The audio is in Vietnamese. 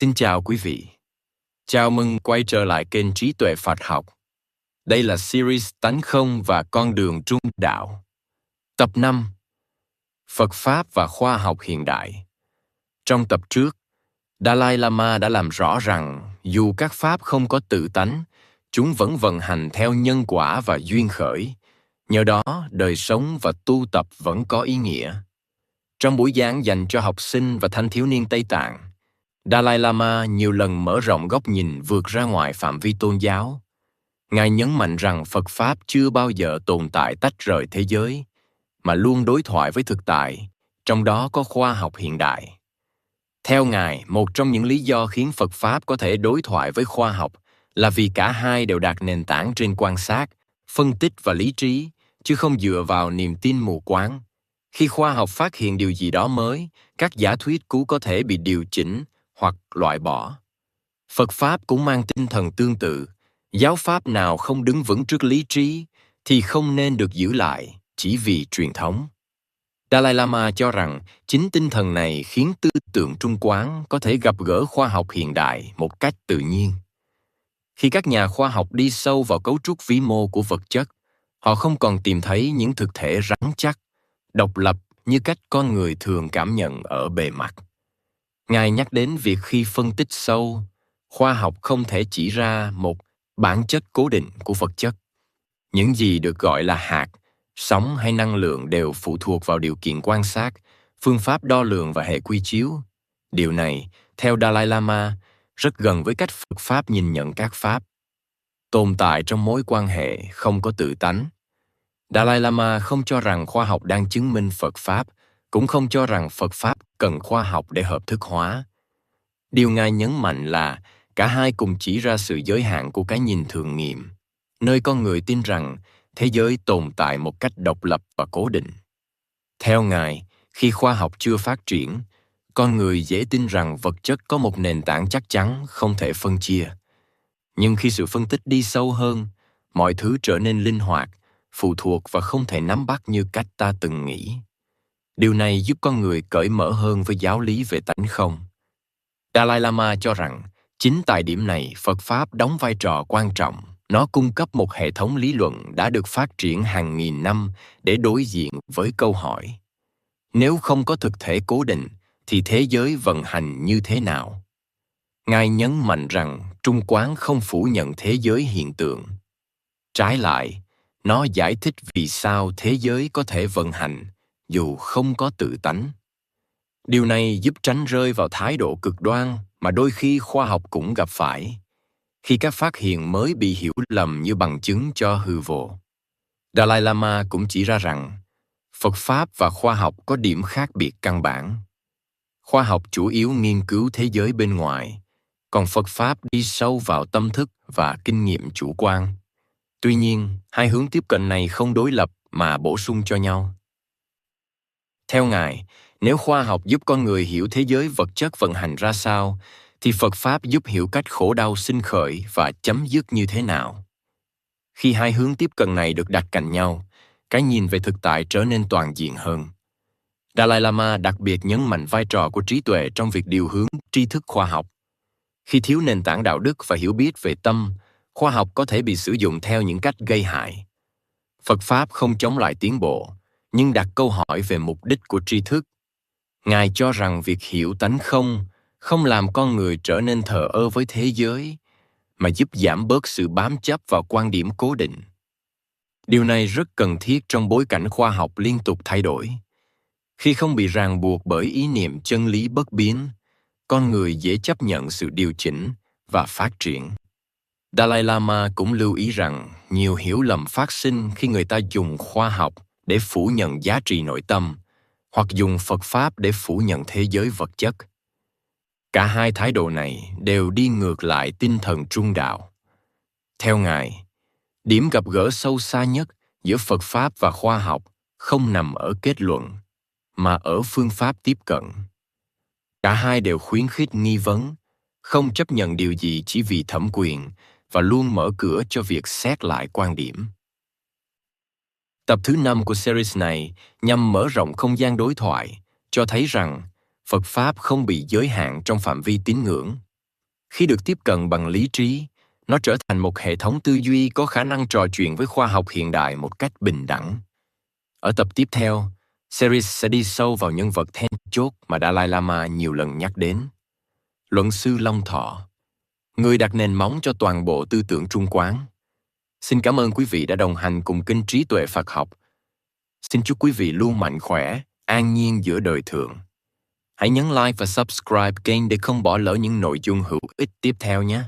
Xin chào quý vị. Chào mừng quay trở lại kênh Trí tuệ Phật học. Đây là series Tánh không và con đường trung đạo. Tập 5. Phật Pháp và khoa học hiện đại. Trong tập trước, Dalai Lama đã làm rõ rằng dù các Pháp không có tự tánh, chúng vẫn vận hành theo nhân quả và duyên khởi. Nhờ đó, đời sống và tu tập vẫn có ý nghĩa. Trong buổi giảng dành cho học sinh và thanh thiếu niên Tây Tạng, Dalai Lama nhiều lần mở rộng góc nhìn vượt ra ngoài phạm vi tôn giáo. Ngài nhấn mạnh rằng Phật Pháp chưa bao giờ tồn tại tách rời thế giới, mà luôn đối thoại với thực tại, trong đó có khoa học hiện đại. Theo Ngài, một trong những lý do khiến Phật Pháp có thể đối thoại với khoa học là vì cả hai đều đặt nền tảng trên quan sát, phân tích và lý trí, chứ không dựa vào niềm tin mù quáng. Khi khoa học phát hiện điều gì đó mới, các giả thuyết cũ có thể bị điều chỉnh hoặc loại bỏ. Phật Pháp cũng mang tinh thần tương tự. Giáo pháp nào không đứng vững trước lý trí thì không nên được giữ lại chỉ vì truyền thống. Dalai Lama cho rằng chính tinh thần này khiến tư tưởng trung quán có thể gặp gỡ khoa học hiện đại một cách tự nhiên. Khi các nhà khoa học đi sâu vào cấu trúc vĩ mô của vật chất, họ không còn tìm thấy những thực thể rắn chắc, độc lập như cách con người thường cảm nhận ở bề mặt. Ngài nhắc đến việc khi phân tích sâu, khoa học không thể chỉ ra một bản chất cố định của vật chất. Những gì được gọi là hạt, sóng hay năng lượng đều phụ thuộc vào điều kiện quan sát, phương pháp đo lường và hệ quy chiếu. Điều này, theo Dalai Lama, rất gần với cách Phật Pháp nhìn nhận các pháp. Tồn tại trong mối quan hệ không có tự tánh. Dalai Lama không cho rằng khoa học đang chứng minh Phật Pháp, cũng không cho rằng Phật Pháp cần khoa học để hợp thức hóa. Điều Ngài nhấn mạnh là cả hai cùng chỉ ra sự giới hạn của cái nhìn thường nghiệm, nơi con người tin rằng thế giới tồn tại một cách độc lập và cố định. Theo Ngài, khi khoa học chưa phát triển, con người dễ tin rằng vật chất có một nền tảng chắc chắn không thể phân chia. Nhưng khi sự phân tích đi sâu hơn, mọi thứ trở nên linh hoạt, phụ thuộc và không thể nắm bắt như cách ta từng nghĩ. Điều này giúp con người cởi mở hơn với giáo lý về tánh không. Dalai Lama cho rằng, chính tại điểm này Phật Pháp đóng vai trò quan trọng. Nó cung cấp một hệ thống lý luận đã được phát triển hàng nghìn năm để đối diện với câu hỏi: nếu không có thực thể cố định, thì thế giới vận hành như thế nào? Ngài nhấn mạnh rằng trung quán không phủ nhận thế giới hiện tượng. Trái lại, nó giải thích vì sao thế giới có thể vận hành dù không có tự tánh. Điều này giúp tránh rơi vào thái độ cực đoan mà đôi khi khoa học cũng gặp phải, khi các phát hiện mới bị hiểu lầm như bằng chứng cho hư vô. Dalai Lama cũng chỉ ra rằng Phật Pháp và khoa học có điểm khác biệt căn bản. Khoa học chủ yếu nghiên cứu thế giới bên ngoài, còn Phật Pháp đi sâu vào tâm thức và kinh nghiệm chủ quan. Tuy nhiên, hai hướng tiếp cận này không đối lập mà bổ sung cho nhau. Theo Ngài, nếu khoa học giúp con người hiểu thế giới vật chất vận hành ra sao, thì Phật Pháp giúp hiểu cách khổ đau sinh khởi và chấm dứt như thế nào. Khi hai hướng tiếp cận này được đặt cạnh nhau, cái nhìn về thực tại trở nên toàn diện hơn. Dalai Lama đặc biệt nhấn mạnh vai trò của trí tuệ trong việc điều hướng tri thức khoa học. Khi thiếu nền tảng đạo đức và hiểu biết về tâm, khoa học có thể bị sử dụng theo những cách gây hại. Phật Pháp không chống lại tiến bộ, nhưng đặt câu hỏi về mục đích của tri thức. Ngài cho rằng việc hiểu tánh không làm con người trở nên thờ ơ với thế giới, mà giúp giảm bớt sự bám chấp vào quan điểm cố định. Điều này rất cần thiết trong bối cảnh khoa học liên tục thay đổi. Khi không bị ràng buộc bởi ý niệm chân lý bất biến, con người dễ chấp nhận sự điều chỉnh và phát triển. Dalai Lama cũng lưu ý rằng nhiều hiểu lầm phát sinh khi người ta dùng khoa học để phủ nhận giá trị nội tâm, hoặc dùng Phật Pháp để phủ nhận thế giới vật chất. Cả hai thái độ này đều đi ngược lại tinh thần trung đạo. Theo Ngài, điểm gặp gỡ sâu xa nhất giữa Phật Pháp và khoa học không nằm ở kết luận, mà ở phương pháp tiếp cận. Cả hai đều khuyến khích nghi vấn, không chấp nhận điều gì chỉ vì thẩm quyền, và luôn mở cửa cho việc xét lại quan điểm. Tập thứ 5 của series này nhằm mở rộng không gian đối thoại, cho thấy rằng Phật Pháp không bị giới hạn trong phạm vi tín ngưỡng, Khi được tiếp cận bằng lý trí, nó trở thành một hệ thống tư duy có khả năng trò chuyện với khoa học hiện đại một cách bình đẳng. Ở tập tiếp theo, series sẽ đi sâu vào nhân vật then chốt mà Dalai Lama nhiều lần nhắc đến. Luận sư Long Thọ, người đặt nền móng cho toàn bộ tư tưởng Trung Quán. Xin cảm ơn quý vị đã đồng hành cùng kênh Trí Tuệ Phật Học. Xin chúc quý vị luôn mạnh khỏe, an nhiên giữa đời thường. Hãy nhấn like và subscribe kênh để không bỏ lỡ những nội dung hữu ích tiếp theo nhé.